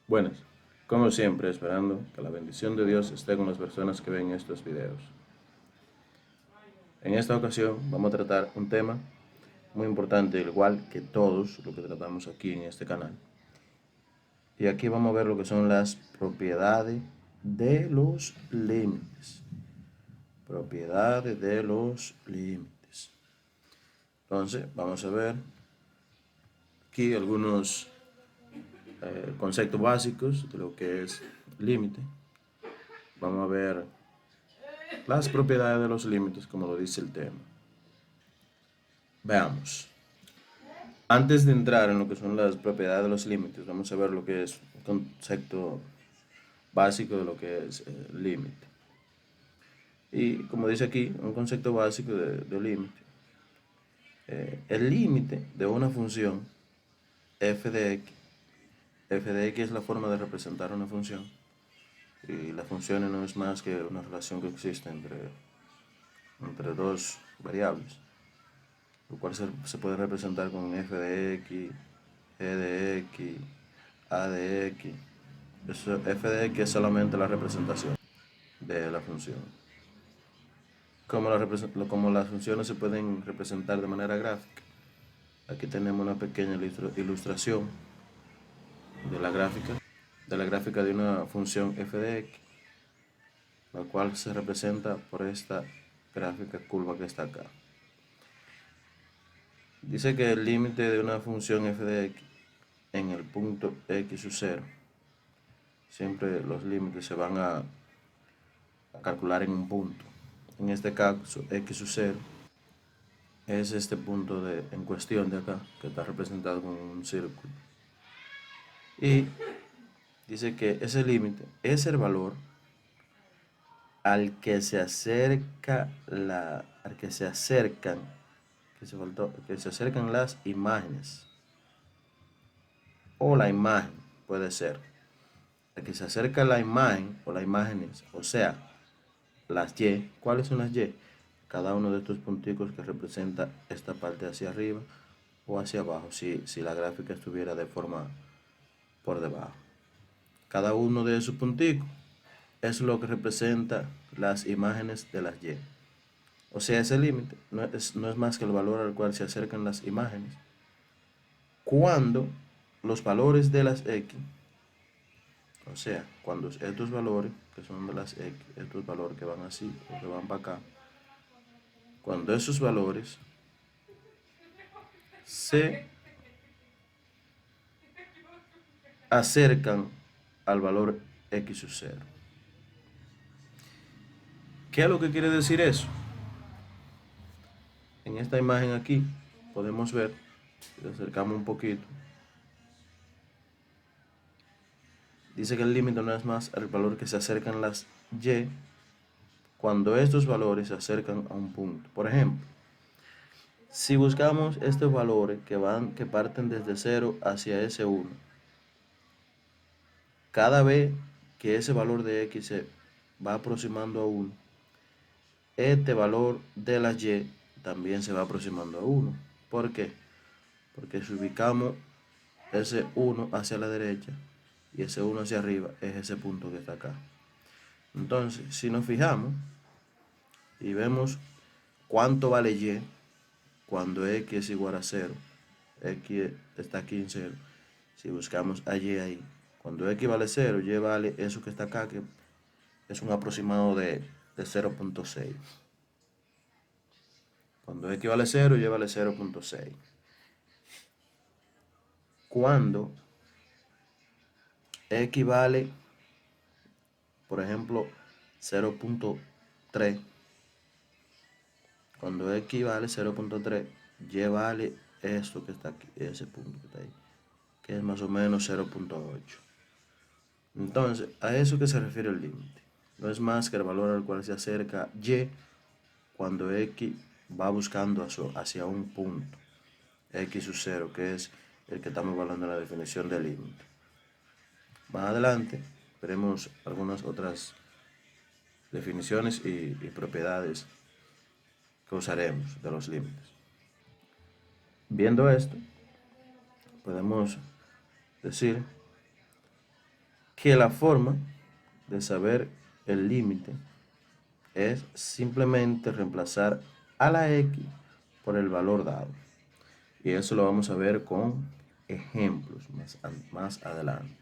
Buenas, como siempre, esperando que la bendición de Dios esté con las personas que ven estos videos. En esta ocasión vamos a tratar un tema muy importante, igual que todos lo que tratamos aquí en este canal. Y aquí vamos a ver lo que son las propiedades de los límites. Propiedades de los límites. Entonces, vamos a ver aquí algunos conceptos básicos de lo que es límite. Vamos a ver las propiedades de los límites, como lo dice el tema. Veamos. Antes de entrar en lo que son las propiedades de los límites, vamos a ver lo que es un concepto básico de lo que es el límite. Y como dice aquí, un concepto básico de límite. El límite de una función f de x es la forma de representar una función. Y la función no es más que una relación que existe entre dos variables, lo cual se puede representar con f de x, g de x, a de x. Eso, f de x es solamente la representación de la función. Como las funciones se pueden representar de manera gráfica, aquí tenemos una pequeña ilustración de la gráfica de una función f de x, la cual se representa por esta gráfica curva que está acá. Dice que el límite de una función f de x en el punto x sub 0, siempre los límites se van a calcular en un punto. En este caso, x sub 0 es este punto en cuestión de acá, que está representado con un círculo. Y dice que ese límite es el valor al que se acerca al que se acercan, que se acercan las imágenes, o la imagen, puede ser, al que se acerca la imagen o las imágenes, o sea, las y. ¿Cuáles son las y? Cada uno de estos punticos que representa esta parte hacia arriba o hacia abajo, si la gráfica estuviera de forma por debajo. Cada uno de esos punticos es lo que representa las imágenes de las y. O sea, ese límite no es más que el valor al cual se acercan las imágenes cuando los valores de las x, o sea, cuando estos valores que son de las x, estos valores que van así o que van para acá, cuando esos valores se acercan al valor x sub 0. ¿Qué es lo que quiere decir eso? En esta imagen aquí podemos ver, si le acercamos un poquito, dice que el límite no es más el valor que se acercan las y cuando estos valores se acercan a un punto. Por ejemplo, si buscamos estos valores que parten desde 0 hacia ese 1, cada vez que ese valor de x se va aproximando a 1, este valor de la y también se va aproximando a 1. ¿Por qué? Porque si ubicamos ese 1 hacia la derecha y ese 1 hacia arriba, es ese punto que está acá. Entonces, si nos fijamos y vemos cuánto vale y cuando x es igual a 0, x está aquí en 0, si buscamos a y ahí, cuando x vale 0, y vale eso que está acá, que es un aproximado de 0.6. Cuando x vale 0, y vale 0.6. Cuando x vale, por ejemplo, 0.3, cuando x vale 0.3, y vale esto que está aquí, ese punto que está ahí, que es más o menos 0.8. Entonces, a eso que se refiere el límite. No es más que el valor al cual se acerca y cuando x va buscando hacia un punto, x sub 0, que es el que estamos hablando en la definición del límite. Más adelante veremos algunas otras definiciones y propiedades que usaremos de los límites. Viendo esto, podemos decir que la forma de saber el límite es simplemente reemplazar a la x por el valor dado. Y eso lo vamos a ver con ejemplos más adelante.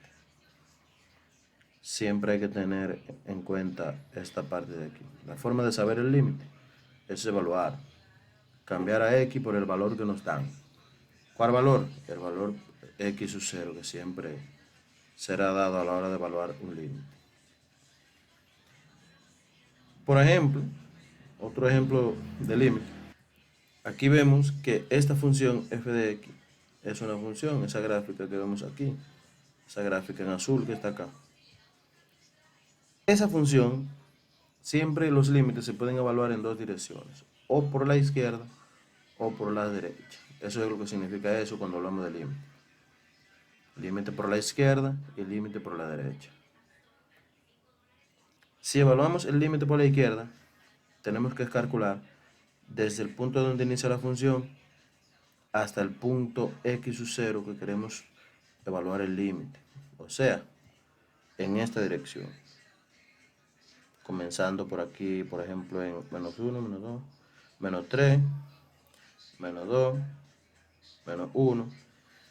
Siempre hay que tener en cuenta esta parte de aquí. La forma de saber el límite es evaluar, cambiar a x por el valor que nos dan. ¿Cuál valor? El valor x sub 0, que siempre será dado a la hora de evaluar un límite. Por ejemplo, otro ejemplo de límite. Aquí vemos que esta función f de x es una función, esa gráfica que vemos aquí, esa gráfica en azul que está acá. Esa función, siempre los límites se pueden evaluar en dos direcciones, o por la izquierda o por la derecha. Eso es lo que significa eso cuando hablamos de límite. Límite por la izquierda y límite por la derecha. Si evaluamos el límite por la izquierda, tenemos que calcular desde el punto donde inicia la función hasta el punto x sub 0 que queremos evaluar el límite. O sea, en esta dirección. Comenzando por aquí, por ejemplo, en menos 1, menos 2, menos 3, menos 2, menos 1.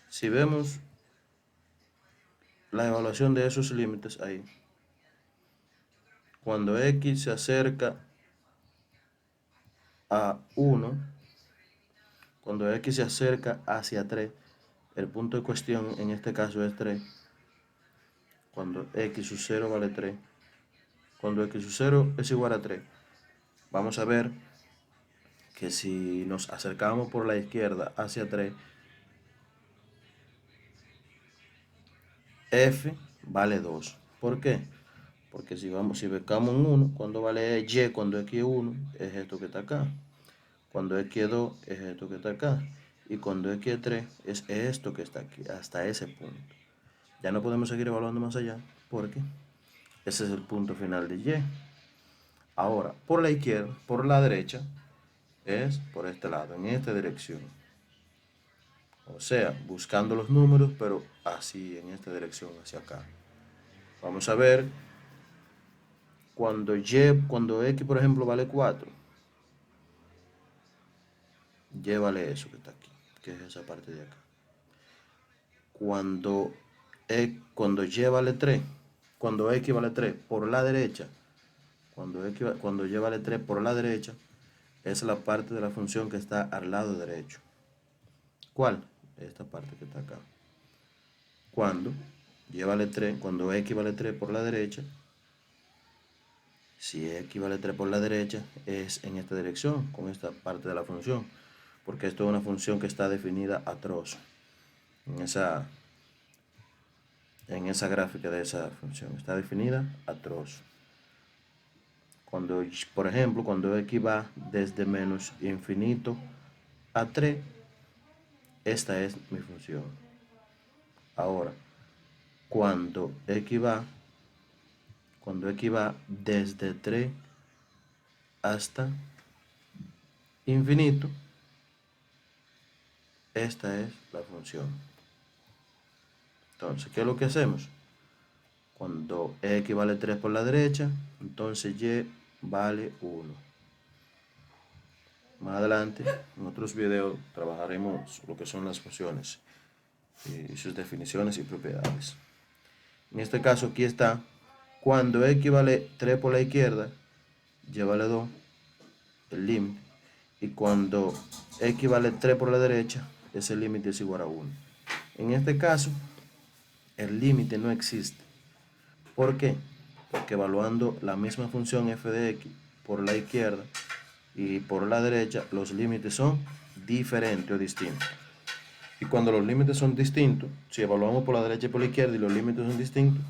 Si vemos la evaluación de esos límites ahí, cuando x se acerca a 1, cuando x se acerca hacia 3, el punto de cuestión en este caso es 3, cuando x sub 0 vale 3, cuando x sub 0 es igual a 3, vamos a ver que si nos acercamos por la izquierda hacia 3, f vale 2. ¿Por qué? Porque si buscamos un 1, cuando vale y, cuando x es 1, es esto que está acá. Cuando x es 2, es esto que está acá. Y cuando x es 3, es esto que está aquí, hasta ese punto. Ya no podemos seguir evaluando más allá, porque ese es el punto final de y. Ahora, por la izquierda, por la derecha, es por este lado, en esta dirección. O sea, buscando los números, pero así, en esta dirección, hacia acá. Vamos a ver, cuando x, por ejemplo, vale 4, y vale eso que está aquí, que es esa parte de acá. Cuando y vale 3, cuando x vale 3 por la derecha, cuando y vale 3 por la derecha, es la parte de la función que está al lado derecho. ¿Cuál? Esta parte que está acá. Cuando cuando x vale 3 por la derecha, si x vale 3 por la derecha, es en esta dirección, con esta parte de la función, porque esto es una función que está definida a trozo, en esa gráfica de esa función, está definida a trozo. Cuando, por ejemplo, cuando x va desde menos infinito a 3, esta es mi función. Ahora, cuando x va desde 3 hasta infinito, esta es la función. Entonces, ¿qué es lo que hacemos? Cuando x vale 3 por la derecha, entonces y vale 1. Más adelante, en otros videos, trabajaremos lo que son las funciones y sus definiciones y propiedades. En este caso, aquí está, cuando x vale 3 por la izquierda, y vale 2, el límite. Y cuando x vale 3 por la derecha, ese límite es igual a 1. En este caso, el límite no existe. ¿Por qué? Porque evaluando la misma función f de x por la izquierda y por la derecha, los límites son diferentes o distintos. Y cuando los límites son distintos, si evaluamos por la derecha y por la izquierda y los límites son distintos,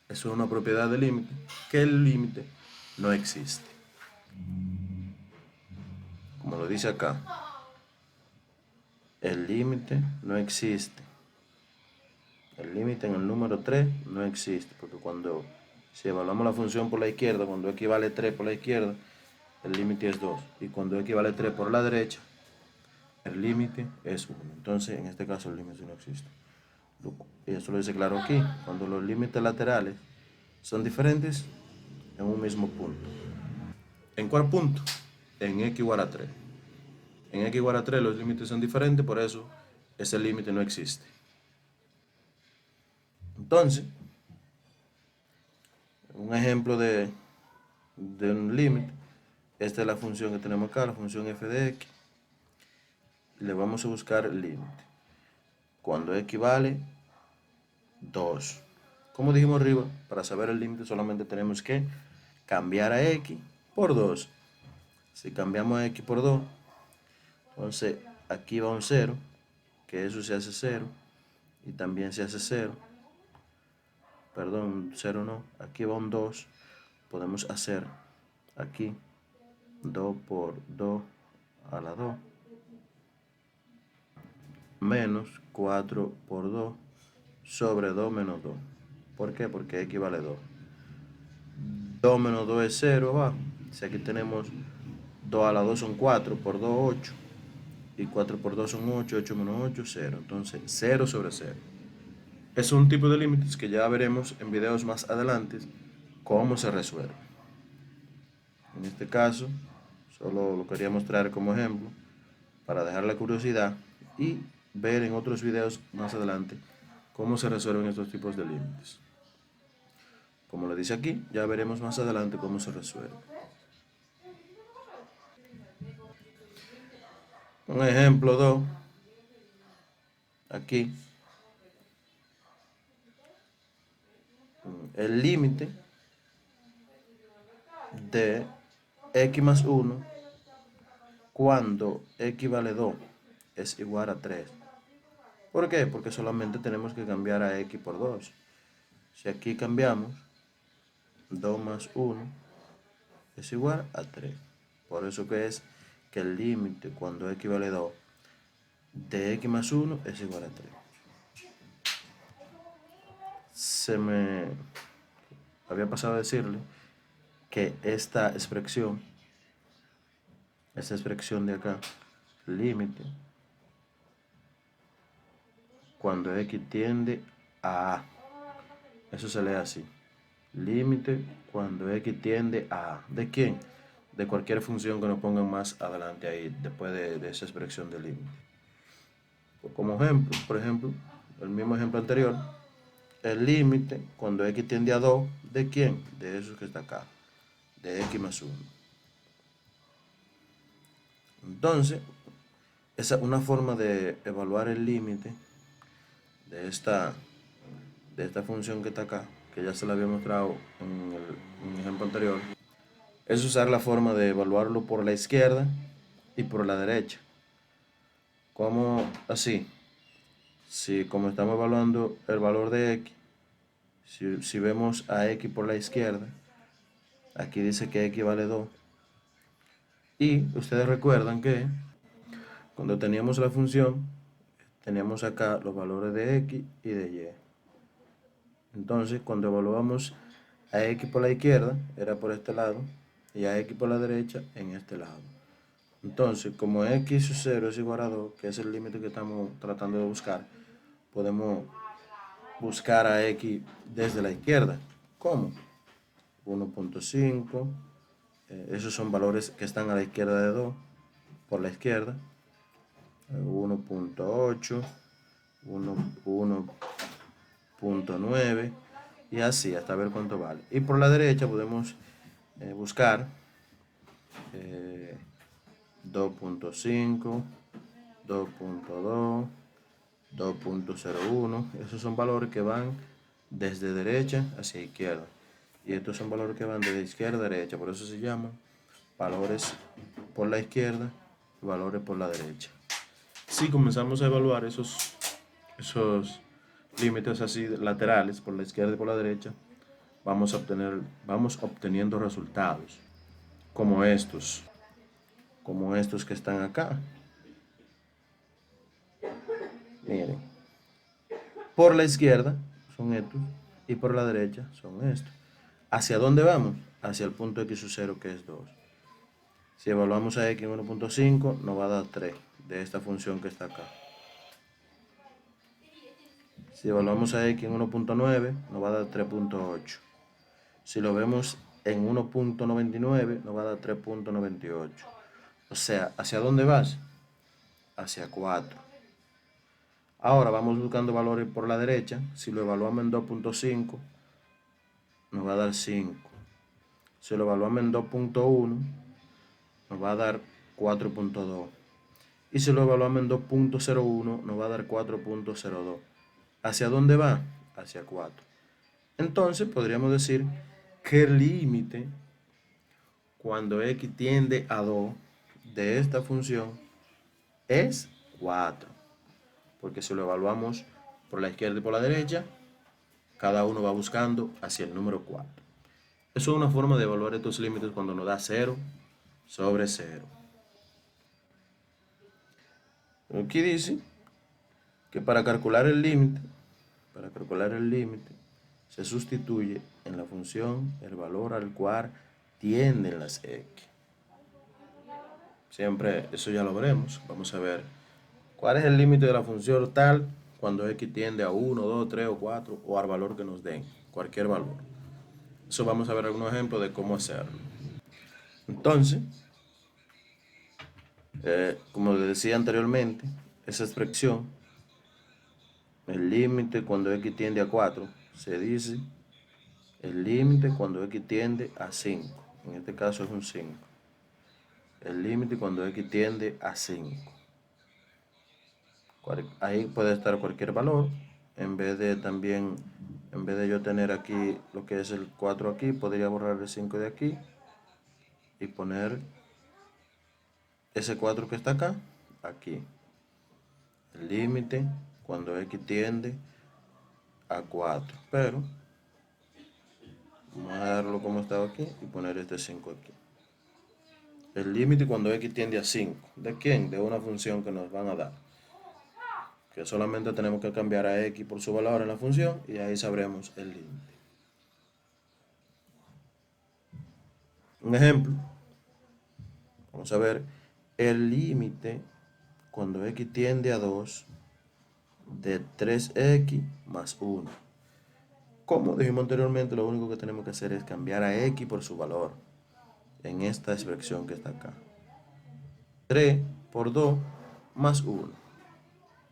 eso es una propiedad del límite, que el límite no existe. Como lo dice acá, el límite no existe. El límite en el número 3 no existe, porque si evaluamos la función por la izquierda, cuando x vale 3 por la izquierda, el límite es 2. Y cuando x vale 3 por la derecha, el límite es 1. Entonces, en este caso, el límite no existe. Y eso lo dice claro aquí, cuando los límites laterales son diferentes en un mismo punto. ¿En cuál punto? En x igual a 3. En x igual a 3 los límites son diferentes, por eso ese límite no existe. Entonces, un ejemplo de un límite, esta es la función que tenemos acá, la función f de x. Le vamos a buscar el límite. Cuando x vale 2. Como dijimos arriba, para saber el límite solamente tenemos que cambiar a x por 2. Si cambiamos a x por 2, entonces aquí va un 0, que eso se hace 0, y también se hace 0. Perdón, 0 no, aquí va un 2. Podemos hacer aquí 2 por 2 a la 2, menos 4 por 2 sobre 2 menos 2. ¿Por qué? Porque x vale 2. 2 menos 2 es 0, va. Si aquí tenemos 2 a la 2 son 4, por 2, 8. Y 4 por 2 son 8, 8 menos 8, 0. Entonces, 0 sobre 0. Es un tipo de límites que ya veremos en videos más adelante cómo se resuelve. En este caso, solo lo quería mostrar como ejemplo para dejar la curiosidad y ver en otros videos más adelante cómo se resuelven estos tipos de límites. Como lo dice aquí, ya veremos más adelante cómo se resuelve. Un ejemplo 2, aquí, el límite de x más 1 cuando x vale 2 es igual a 3. ¿Por qué? Porque solamente tenemos que cambiar a x por 2. Si aquí cambiamos, 2 más 1 es igual a 3. Por eso que es que el límite cuando x vale 2 de x más 1 es igual a 3. Se me había pasado a decirle que esta expresión de acá, límite, cuando x tiende a A, eso se lee así, límite cuando x tiende a A. ¿De quién? De cualquier función que nos pongan más adelante ahí, después de esa expresión de límite. Como ejemplo, por ejemplo, el mismo ejemplo anterior, el límite cuando x tiende a 2, ¿de quién? De eso que está acá, de x más 1. Entonces, esa es una forma de evaluar el límite de esta función que está acá, que ya se la había mostrado en el ejemplo anterior, es usar la forma de evaluarlo por la izquierda y por la derecha. ¿Cómo así? Si como estamos evaluando el valor de x, si vemos a x por la izquierda, aquí dice que x vale 2. Y ustedes recuerdan que cuando teníamos la función, teníamos acá los valores de x y de y. Entonces, cuando evaluamos a x por la izquierda, era por este lado, y a x por la derecha, en este lado. Entonces, como x sub 0 es igual a 2, que es el límite que estamos tratando de buscar, podemos buscar a x desde la izquierda. ¿Cómo? 1.5, esos son valores que están a la izquierda de 2, por la izquierda. 1.8, 1.9 y así hasta ver cuánto vale. Y por la derecha podemos buscar 2.5, 2.2, 2.01. Esos son valores que van desde derecha hacia izquierda. Y estos son valores que van desde izquierda a derecha. Por eso se llaman valores por la izquierda y valores por la derecha. Si comenzamos a evaluar esos límites así laterales por la izquierda y por la derecha, vamos obteniendo resultados como estos que están acá. Miren, por la izquierda son estos y por la derecha son estos. ¿Hacia dónde vamos? Hacia el punto x sub 0, que es 2. Si evaluamos a x en 1.5, nos va a dar 3 de esta función que está acá. Si evaluamos a x en 1.9, nos va a dar 3.8. Si lo vemos en 1.99, nos va a dar 3.98. O sea, ¿hacia dónde vas? Hacia 4. Ahora vamos buscando valores por la derecha. Si lo evaluamos en 2.5, nos va a dar 5. Si lo evaluamos en 2.1, nos va a dar 4.2. Y si lo evaluamos en 2.01, nos va a dar 4.02. ¿Hacia dónde va? Hacia 4. Entonces podríamos decir que el límite cuando x tiende a 2 de esta función es 4. Porque si lo evaluamos por la izquierda y por la derecha, cada uno va buscando hacia el número 4. Eso es una forma de evaluar estos límites cuando nos da 0 sobre 0. Aquí dice que para calcular el límite, se sustituye en la función el valor al cual tienden las x. Siempre eso ya lo veremos. Vamos a ver cuál es el límite de la función tal cuando x tiende a 1, 2, 3 o 4 o al valor que nos den, cualquier valor. Eso vamos a ver algunos ejemplos de cómo hacerlo. Entonces, como les decía anteriormente, esa expresión, el límite cuando x tiende a 4, se dice el límite cuando x tiende a 5. En este caso es un 5. El límite cuando x tiende a 5. Ahí puede estar cualquier valor. En vez de yo tener aquí lo que es el 4 aquí, podría borrar el 5 de aquí y poner ese 4 que está acá, aquí. El límite cuando x tiende a 4. Pero vamos a dejarlo como estaba aquí y poner este 5 aquí. El límite cuando x tiende a 5. ¿De quién? De una función que nos van a dar. Que solamente tenemos que cambiar a x por su valor en la función y ahí sabremos el límite. Un ejemplo. Vamos a ver el límite cuando x tiende a 2 de 3x más 1. Como dijimos anteriormente, lo único que tenemos que hacer es cambiar a x por su valor en esta expresión que está acá. 3 por 2 más 1.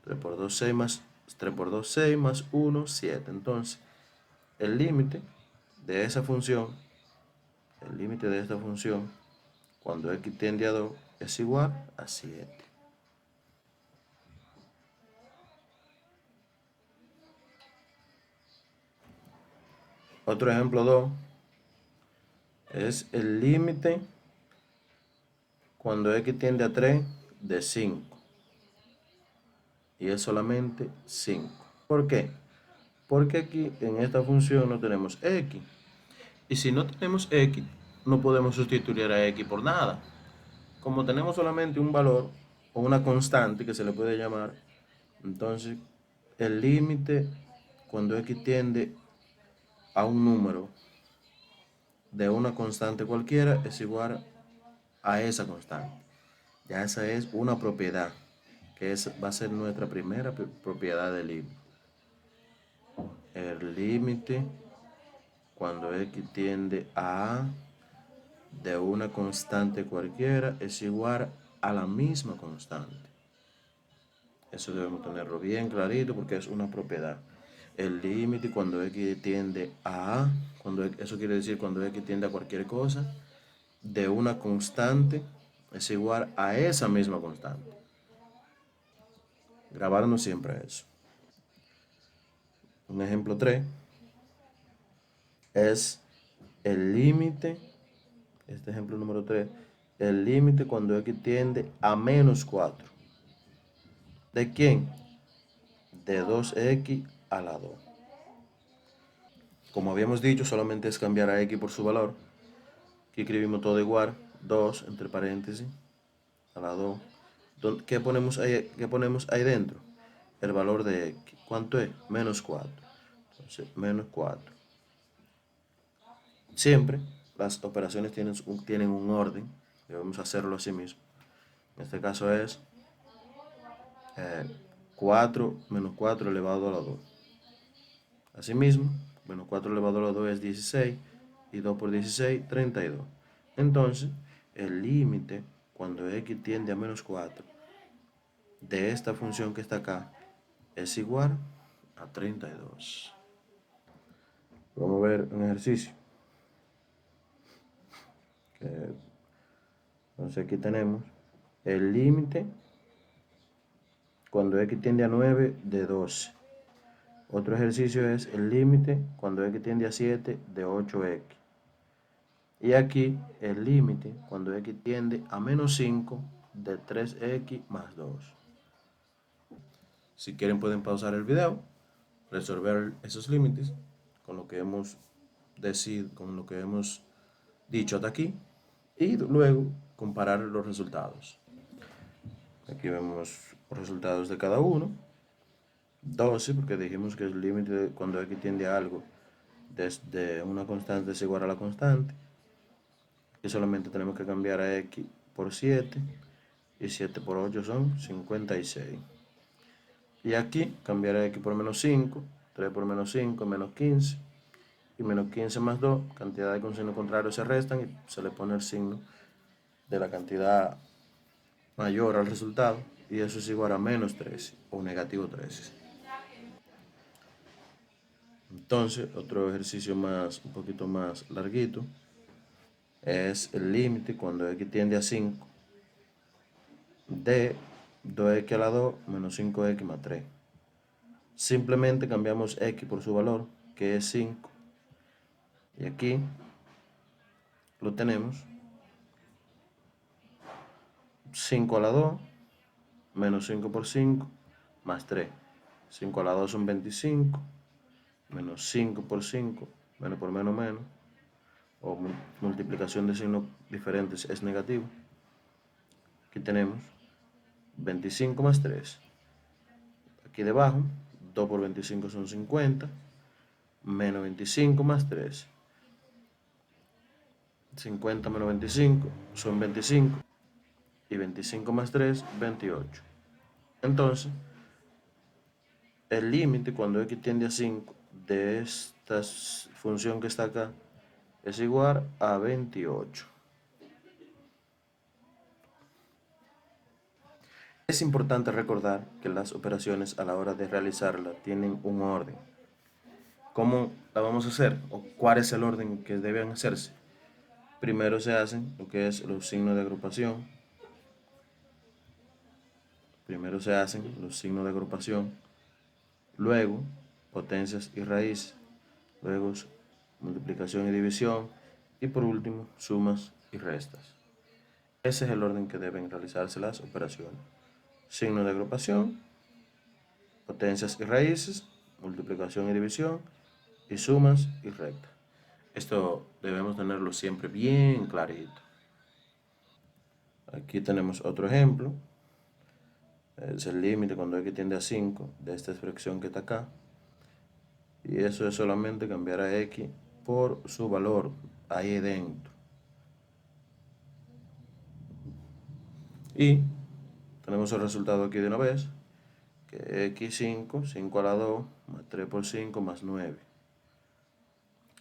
3 por 2, 6 más 3 por 2, 6 más 1, 7. Entonces, el límite de esa función, cuando x tiende a 2, es igual a 7. Otro ejemplo 2 es el límite cuando x tiende a 3 de 5. Y es solamente 5. ¿Por qué? Porque aquí en esta función no tenemos x. Y si no tenemos x, no podemos sustituir a x por nada. Como tenemos solamente un valor o una constante que se le puede llamar, entonces el límite cuando x tiende a un número de una constante cualquiera es igual a esa constante. Ya esa es una propiedad, que va a ser nuestra primera propiedad del límite. El límite cuando x tiende a de una constante cualquiera es igual a la misma constante. Eso debemos tenerlo bien clarito porque es una propiedad. El límite cuando x tiende a, eso quiere decir cuando x tiende a cualquier cosa, de una constante es igual a esa misma constante. Grabarnos siempre eso. Un ejemplo 3 es el límite, este ejemplo número 3, el límite cuando x tiende a menos 4. ¿De quién? De 2x a la 2. Como habíamos dicho, solamente es cambiar a x por su valor. Aquí escribimos todo igual, 2 entre paréntesis, a la 2. ¿Qué ponemos ahí dentro? El valor de x. ¿Cuánto es? Menos 4. Entonces, menos 4. Siempre las operaciones tienen un orden. Debemos hacerlo así mismo. En este caso es 4 menos 4 elevado a la 2. Asimismo, menos 4 elevado a 2 es 16 y 2 por 16, 32. Entonces, el límite cuando x tiende a menos 4 de esta función que está acá es igual a 32. Vamos a ver un ejercicio. Entonces aquí tenemos el límite cuando x tiende a 9 de 12. Otro ejercicio es el límite cuando x tiende a 7 de 8x. Y aquí el límite cuando x tiende a menos 5 de 3x más 2. Si quieren pueden pausar el video, resolver esos límites con lo que hemos con lo que hemos dicho hasta aquí y luego comparar los resultados. Aquí vemos los resultados de cada uno. 12, porque dijimos que el límite cuando x tiende a algo desde una constante es igual a la constante. Y solamente tenemos que cambiar a x por 7. Y 7 por 8 son 56. Y aquí cambiar a x por menos 5. 3 por menos 5, menos 15. Y menos 15 más 2, cantidades con signo contrario se restan y se le pone el signo de la cantidad mayor al resultado. Y eso es igual a menos 13 o negativo 13. Entonces, otro ejercicio un poquito más larguito, es el límite cuando x tiende a 5 de 2x a la 2 menos 5x más 3. Simplemente cambiamos x por su valor, que es 5. Y aquí lo tenemos. 5 a la 2 menos 5 por 5 más 3. 5 a la 2 son 25. Menos 5 por 5, menos por menos menos. O multiplicación de signos diferentes es negativo. Aquí tenemos 25 más 3. Aquí debajo, 2 por 25 son 50. Menos 25 más 3. 50 menos 25 son 25. Y 25 más 3, 28. Entonces, el límite cuando x tiende a 5 de esta función que está acá es igual a 28. Es importante recordar que las operaciones a la hora de realizarlas tienen un orden. ¿Cómo la vamos a hacer? ¿O cuál es el orden que deben hacerse? Primero se hacen lo que es los signos de agrupación. Primero se hacen los signos de agrupación. Luego, potencias y raíces. Luego, multiplicación y división. Y por último, sumas y restas. Ese es el orden que deben realizarse las operaciones. Signo de agrupación, potencias y raíces, multiplicación y división, y sumas y rectas. Esto debemos tenerlo siempre bien clarito. Aquí tenemos otro ejemplo. Es el límite cuando x tiende a 5 de esta expresión que está acá. Y eso es solamente cambiar a x por su valor ahí dentro. Y tenemos el resultado aquí de una vez, que x5, 5 a la 2, más 3 por 5, más 9.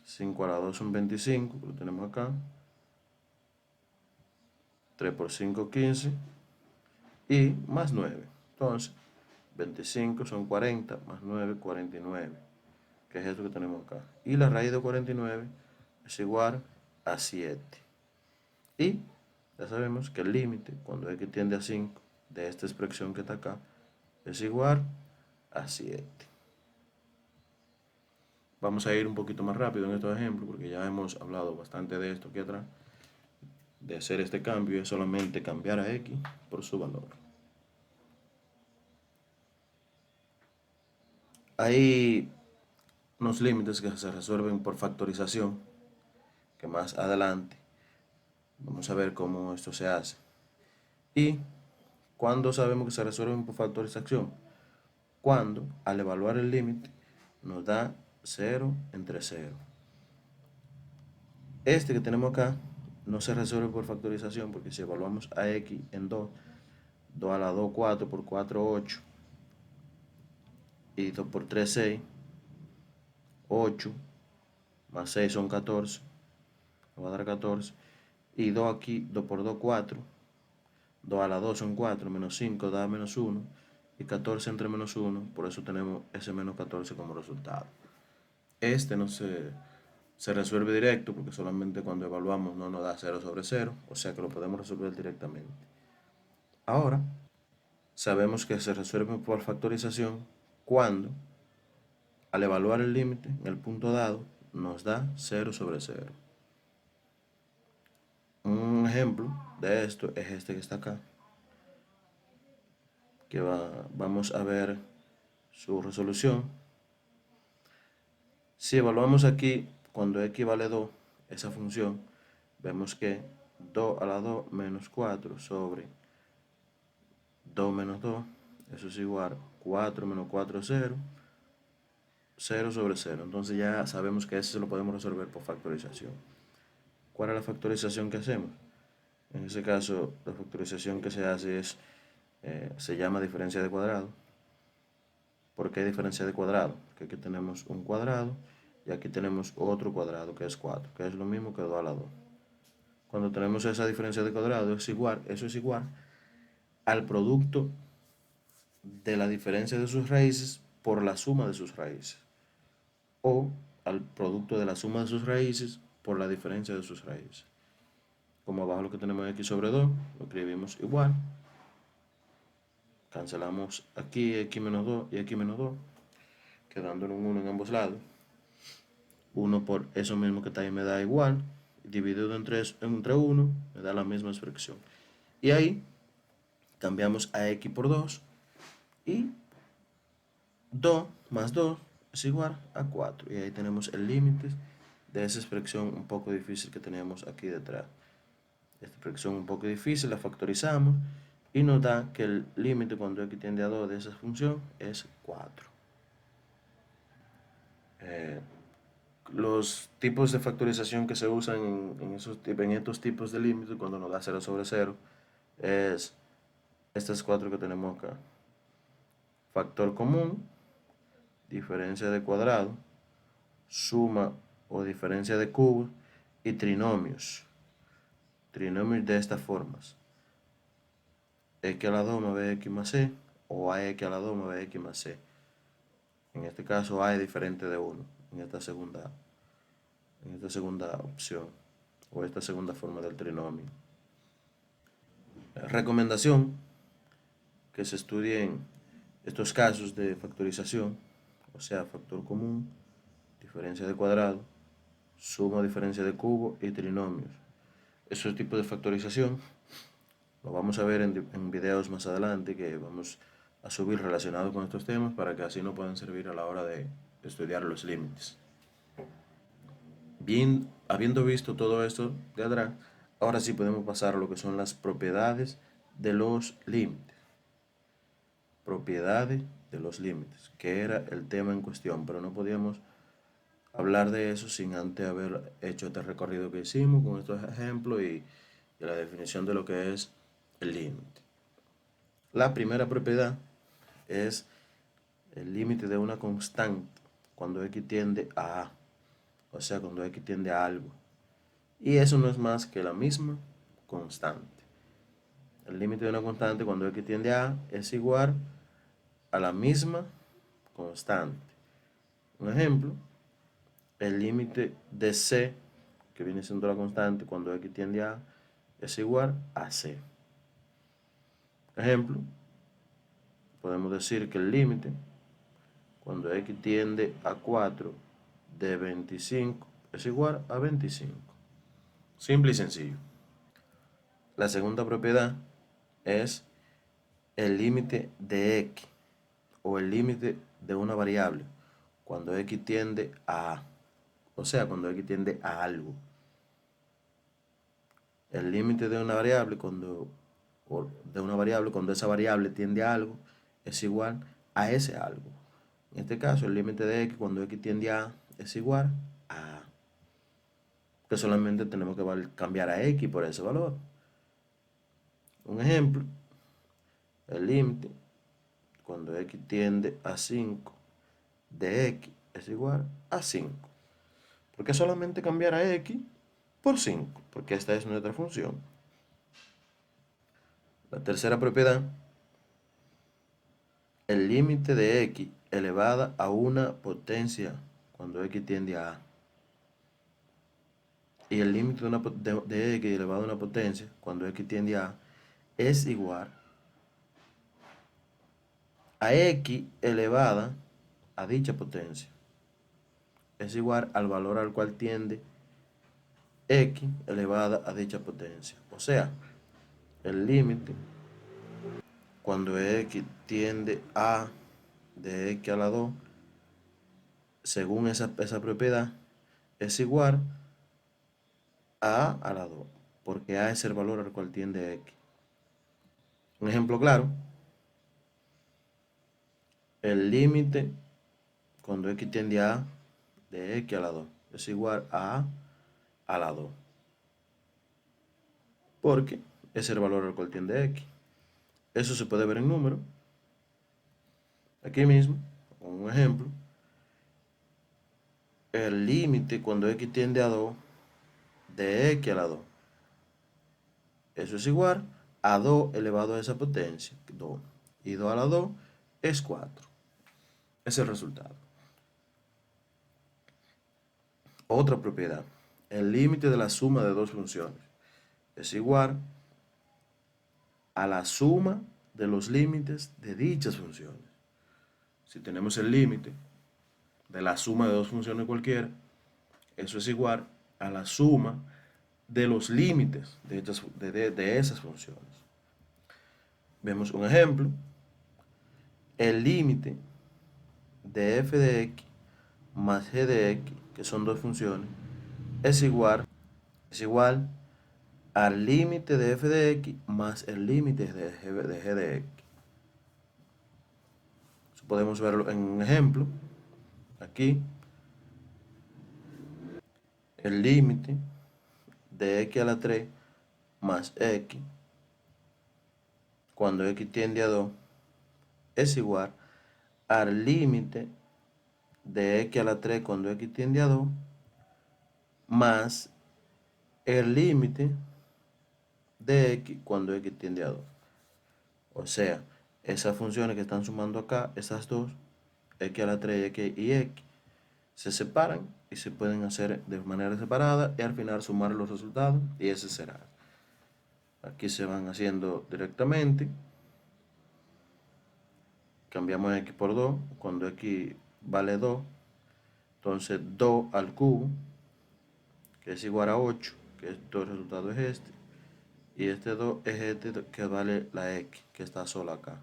5 a la 2 son 25, lo tenemos acá. 3 por 5, 15. Y más 9. Entonces, 25 son 40, más 9, 49. Que es esto que tenemos acá. Y la raíz de 49 es igual a 7. Y ya sabemos que el límite, cuando x tiende a 5, de esta expresión que está acá, es igual a 7. Vamos a ir un poquito más rápido en estos ejemplos, porque ya hemos hablado bastante de esto aquí atrás. De hacer este cambio es solamente cambiar a x por su valor. Hay unos límites que se resuelven por factorización, que más adelante vamos a ver cómo esto se hace. ¿Y cuándo sabemos que se resuelven por factorización? Cuando al evaluar el límite nos da 0 entre 0. Este que tenemos acá no se resuelve por factorización, porque si evaluamos a x en 2, 2 a la 2, 4, por 4, 8, y 2 por 3, 6, 8 más 6 son 14, me va a dar 14, y 2 aquí, 2 por 2, 4, 2 a la 2 son 4, menos 5 da menos 1, y 14 entre menos 1, por eso tenemos ese menos 14 como resultado. Este no se resuelve directo, porque solamente cuando evaluamos no nos da 0 sobre 0, o sea que lo podemos resolver directamente. Ahora, sabemos que se resuelve por factorización cuando, al evaluar el límite en el punto dado, nos da 0 sobre 0. Un ejemplo de esto es este que está acá, que vamos a ver su resolución. Si evaluamos aquí, cuando x vale 2, esa función, vemos que 2 a la 2 menos 4 sobre 2 menos 2, eso es igual a 4 menos 4 es 0, 0 sobre 0. Entonces ya sabemos que ese se lo podemos resolver por factorización. ¿Cuál es la factorización que hacemos? En ese caso, la factorización que se hace se llama diferencia de cuadrado. ¿Por qué diferencia de cuadrado? Porque aquí tenemos un cuadrado y aquí tenemos otro cuadrado que es 4, que es lo mismo que 2 a la 2. Cuando tenemos esa diferencia de cuadrado, eso es igual al producto de la diferencia de sus raíces por la suma de sus raíces, o al producto de la suma de sus raíces por la diferencia de sus raíces. Como abajo lo que tenemos es x sobre 2, lo escribimos igual. Cancelamos aquí x menos 2 y x menos 2, quedando en un 1 en ambos lados. 1 por eso mismo que está ahí me da igual, dividido entre 1 me da la misma expresión. Y ahí cambiamos a x por 2 y 2 más 2 es igual a 4. Y ahí tenemos el límite de esa expresión un poco difícil que tenemos aquí detrás. Esta expresión un poco difícil la factorizamos y nos da que el límite cuando x tiende a 2 de esa función es 4. Los tipos de factorización que se usan en estos tipos de límites cuando nos da 0 sobre 0 es estas 4 que tenemos acá. Factor común, diferencia de cuadrado, suma o diferencia de cubos y trinomios. Trinomios de estas formas: x a la 2 más bx más c, o ax a la 2 más bx más c. En este caso a es diferente de 1 en esta segunda opción, o esta segunda forma del trinomio. Recomendación: que se estudien estos casos de factorización, o sea, factor común, diferencia de cuadrado, suma o diferencia de cubo y trinomios. Esos tipos de factorización lo vamos a ver en videos más adelante que vamos a subir relacionados con estos temas, para que así nos puedan servir a la hora de estudiar los límites. Bien, habiendo visto todo esto de atrás, ahora sí podemos pasar a lo que son las propiedades de los límites. Propiedades de los límites, que era el tema en cuestión, pero no podíamos hablar de eso sin antes haber hecho este recorrido que hicimos con estos ejemplos y la definición de lo que es el límite. La primera propiedad es el límite de una constante cuando x tiende a A, o sea, cuando x tiende a algo. Y eso no es más que la misma constante. El límite de una constante cuando x tiende a A es igual a la misma constante. Un ejemplo: el límite de c, que viene siendo la constante cuando x tiende a A, es igual a c. Ejemplo: podemos decir que el límite cuando x tiende a 4 de 25 es igual a 25. Simple y sencillo. La segunda propiedad es el límite de x, o el límite de una variable cuando x tiende a A, o sea, cuando x tiende a algo. El límite de una variable cuando esa variable tiende a algo es igual a ese algo. En este caso, el límite de x cuando x tiende a es igual a A, que solamente tenemos que cambiar a x por ese valor. Un ejemplo: el límite cuando x tiende a 5 de x es igual a 5. ¿Por qué solamente cambiar a x por 5? Porque esta es nuestra función. La tercera propiedad, el límite de x elevada a una potencia cuando x tiende a y el límite de x elevado a una potencia cuando x tiende a es igual a x elevada a dicha potencia. Es igual al valor al cual tiende x elevada a dicha potencia. O sea, el límite cuando x tiende a de x a la 2, según esa propiedad, es igual a la 2, porque a es el valor al cual tiende x. Un ejemplo claro, el límite cuando x tiende a de x a la 2 es igual a la 2, porque es el valor al cual tiende x. Eso se puede ver en número. Aquí mismo, con un ejemplo, el límite cuando x tiende a 2 de x a la 2. Eso es igual a 2 elevado a esa potencia, 2. Y 2 a la 2 es 4. Es el resultado. Otra propiedad. El límite de la suma de dos funciones es igual a la suma de los límites de dichas funciones. Si tenemos el límite de la suma de dos funciones cualquiera, eso es igual a la suma de los límites de esas funciones. Vemos un ejemplo. El límite de f de x más g de x, que son dos funciones, es igual al límite de f de x más el límite de g de x. Eso podemos verlo en un ejemplo. Aquí, el límite de x a la 3 más x, cuando x tiende a 2, es igual al límite de x a la 3 cuando x tiende a 2, más el límite de x cuando x tiende a 2. O sea, esas funciones que están sumando acá, esas dos, x a la 3 y x, se separan y se pueden hacer de manera separada y al final sumar los resultados y ese será. Aquí se van haciendo directamente. Cambiamos x por 2, cuando x vale 2, entonces 2 al cubo, que es igual a 8, que el resultado es este, y este 2 es este que vale la x, que está sola acá.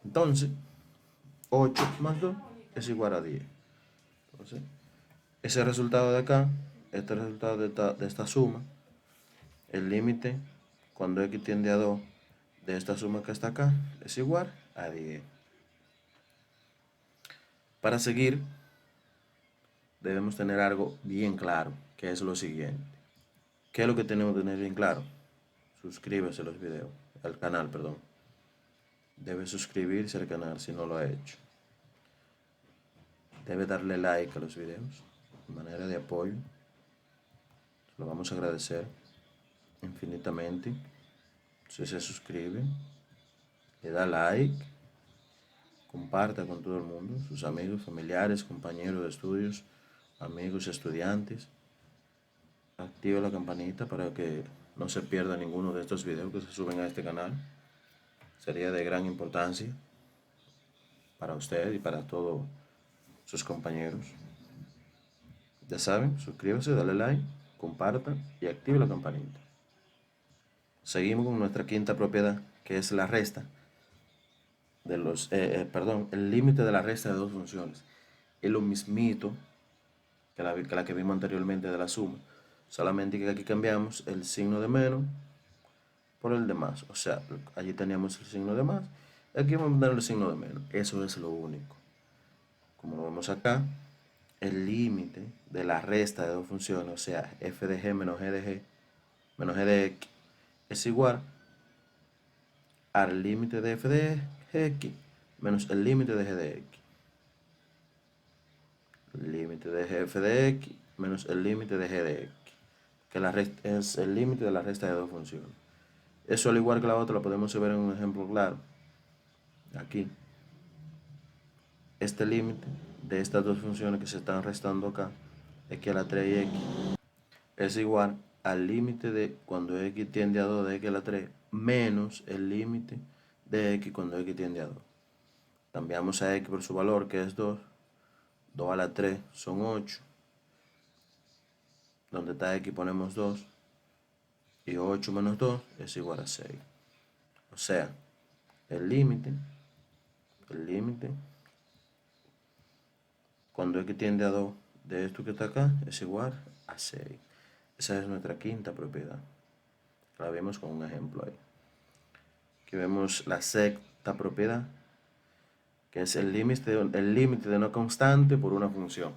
Entonces, 8 más 2 es igual a 10. Entonces, ese resultado de acá, este resultado de esta suma, el límite cuando x tiende a 2 de esta suma que está acá, es igual a 10. Para seguir, debemos tener algo bien claro, que es lo siguiente. ¿Qué es lo que tenemos que tener bien claro? Suscríbase a los videos, al canal, perdón. Debe suscribirse al canal si no lo ha hecho. Debe darle like a los videos, de manera de apoyo. Lo vamos a agradecer infinitamente. Si se suscribe, le da like, comparta con todo el mundo, sus amigos, familiares, compañeros de estudios, amigos, estudiantes. Active la campanita para que no se pierda ninguno de estos videos que se suben a este canal. Sería de gran importancia para usted y para todos sus compañeros. Ya saben, suscríbase, dale like, comparta y active la campanita. Seguimos con nuestra quinta propiedad, que es la resta de los, el límite de la resta de dos funciones. Es lo mismito que la que vimos anteriormente de la suma, solamente que aquí cambiamos el signo de menos por el de más. O sea, allí teníamos el signo de más, aquí vamos a poner el signo de menos. Eso es lo único. Como lo vemos acá, el límite de la resta de dos funciones, o sea, f de g menos g de g menos g de x, es igual al límite de f de x menos el límite de g de x. El límite de f de x menos el límite de g de x, que es el límite de la resta de dos funciones. Eso, al igual que la otra, lo podemos ver en un ejemplo claro. Aquí, este límite de estas dos funciones que se están restando acá, x a la 3 y x, es igual al límite de cuando x tiende a 2 de x a la 3 menos el límite de x cuando x tiende a 2. Cambiamos a x por su valor, que es 2. 2 a la 3 son 8. Donde está x ponemos 2. Y 8 menos 2 es igual a 6. O sea, el límite, cuando x tiende a 2 de esto que está acá, es igual a 6. Esa es nuestra quinta propiedad. La vemos con un ejemplo ahí. Aquí vemos la sexta propiedad, que es el límite de una constante por una función.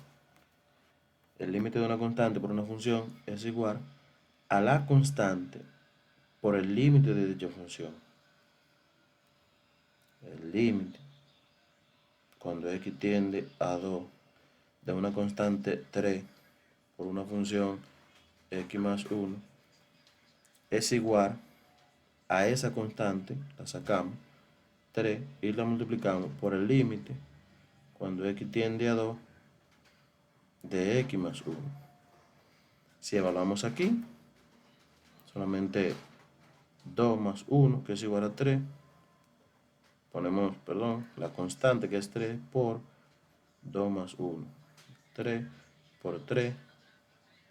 El límite de una constante por una función es igual a la constante por el límite de dicha función. El límite, cuando x tiende a 2 de una constante 3 por una función x más 1, es igual a esa constante, la sacamos, 3, y la multiplicamos por el límite, cuando x tiende a 2, de x más 1. Si evaluamos aquí, solamente 2 más 1, que es igual a 3, ponemos, la constante, que es 3, por 2 más 1. 3 por 3,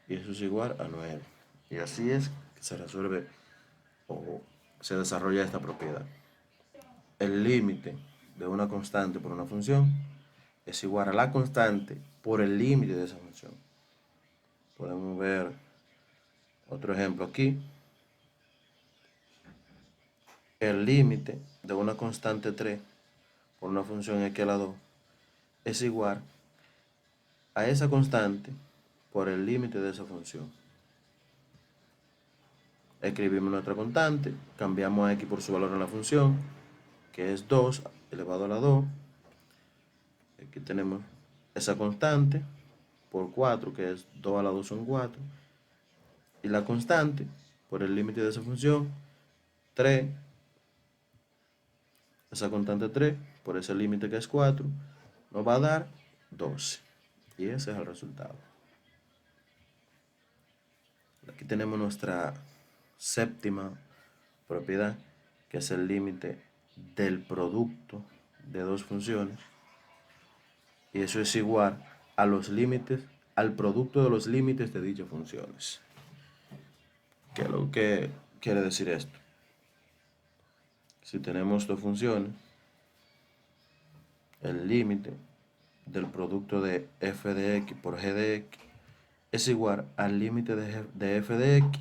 y eso es igual a 9. Y así es que se resuelve o se desarrolla esta propiedad. El límite de una constante por una función es igual a la constante por el límite de esa función. Podemos ver otro ejemplo aquí. El límite de una constante 3 por una función x a la 2 es igual a esa constante por el límite de esa función. Escribimos nuestra constante, cambiamos a x por su valor en la función, que es 2 elevado a la 2. Aquí tenemos esa constante por 4, que es 2 a la 2 son 4. Y la constante por el límite de esa función, 3. Esa constante 3 por ese límite que es 4, nos va a dar 12. Y ese es el resultado. Aquí tenemos nuestra séptima propiedad, que es el límite del producto de dos funciones. Y eso es igual a los límites, al producto de los límites de dichas funciones. ¿Qué es lo que quiere decir esto? Si tenemos dos funciones, el límite del producto de f de x por g de x es igual al límite de f de x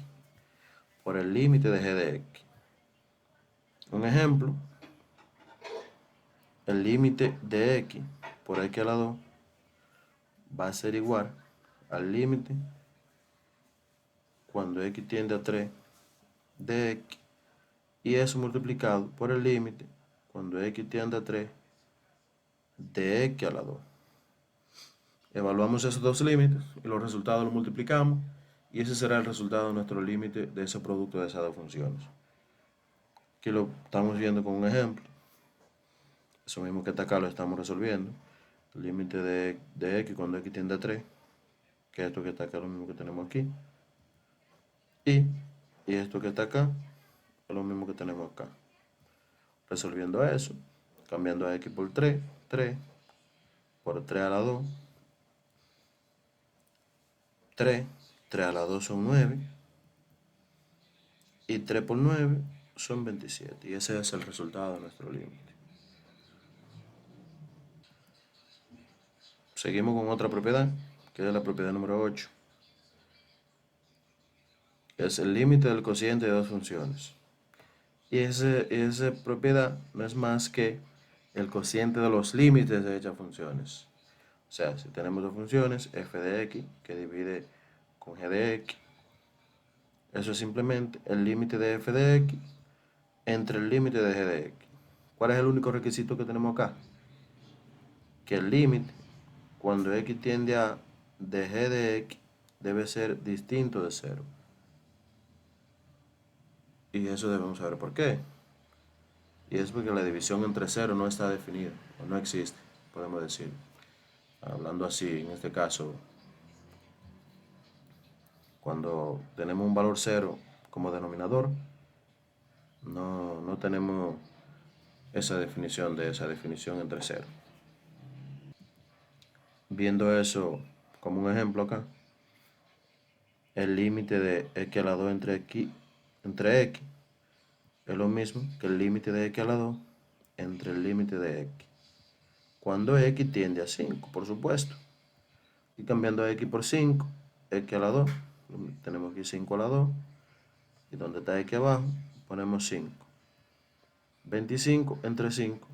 por el límite de g de x. Un ejemplo, el límite de x por x a la 2 va a ser igual al límite cuando x tiende a 3 de x, y eso multiplicado por el límite cuando x tiende a 3 de x a la 2. Evaluamos esos dos límites y los resultados los multiplicamos, y ese será el resultado de nuestro límite de ese producto de esas dos funciones. Aquí lo estamos viendo con un ejemplo. Eso mismo que está acá lo estamos resolviendo. El límite de x cuando x tiende a 3, que esto que está acá es lo mismo que tenemos aquí. Y esto que está acá es lo mismo que tenemos acá. Resolviendo eso, cambiando a x por 3, 3 por 3 a la 2, 3 a la 2 son 9, y 3 por 9 son 27, y ese es el resultado de nuestro límite. Seguimos con otra propiedad, que es la propiedad número 8, que es el límite del cociente de dos funciones. Y esa propiedad no es más que el cociente de los límites de dichas funciones. O sea, si tenemos dos funciones, f de x, que divide con g de x, eso es simplemente el límite de f de x entre el límite de g de x. ¿Cuál es el único requisito que tenemos acá? Que el límite, cuando x tiende a de g de x, debe ser distinto de 0. Y eso debemos saber por qué. Y es porque la división entre 0 no está definida, o no existe, podemos decir. Hablando así, en este caso, cuando tenemos un valor 0 como denominador, no tenemos esa definición entre 0. Viendo eso como un ejemplo acá, el límite de x a la 2 entre x es lo mismo que el límite de x a la 2 entre el límite de x. Cuando x tiende a 5, por supuesto. Y cambiando a x por 5, x a la 2, tenemos aquí 5 a la 2, y donde está x abajo, ponemos 5. 25 entre 5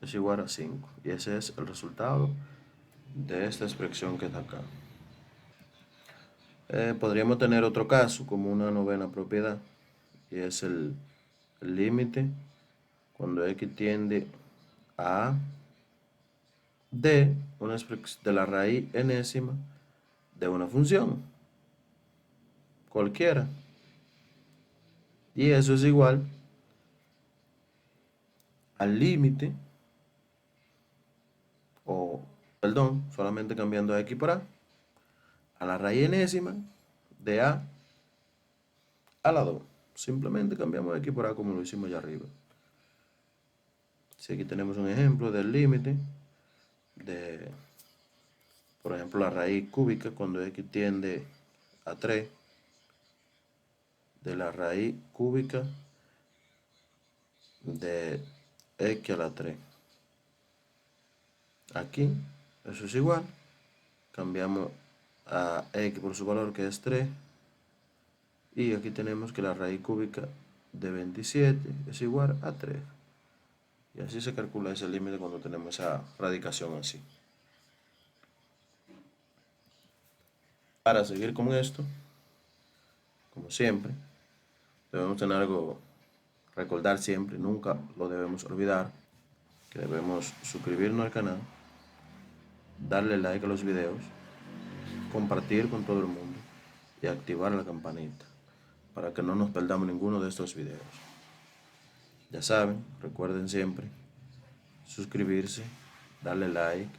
es igual a 5. Y ese es el resultado de esta expresión que está acá. Podríamos tener otro caso como una novena propiedad, y es el límite cuando x tiende a de la raíz enésima de una función cualquiera. Y eso es igual al límite, o perdón, solamente cambiando a x por a la raíz enésima de a la 2. Simplemente cambiamos x por a como lo hicimos allá arriba. Si aquí tenemos un ejemplo del límite de, por ejemplo, la raíz cúbica cuando x tiende a 3, de la raíz cúbica de x a la 3. Aquí, eso es igual. Cambiamos a x por su valor, que es 3. Y aquí tenemos que la raíz cúbica de 27 es igual a 3. Y así se calcula ese límite cuando tenemos esa radicación así. Para seguir con esto, como siempre, debemos tener algo, recordar siempre, nunca lo debemos olvidar, que debemos suscribirnos al canal, darle like a los videos, compartir con todo el mundo y activar la campanita para que no nos perdamos ninguno de estos videos. Ya saben, recuerden siempre suscribirse, darle like,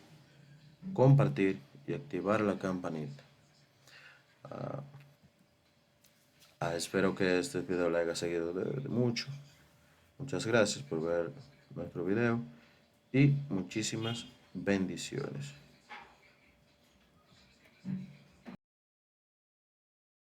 compartir y activar la campanita. Espero que este video le haya seguido de mucho. Muchas gracias por ver nuestro video y muchísimas bendiciones.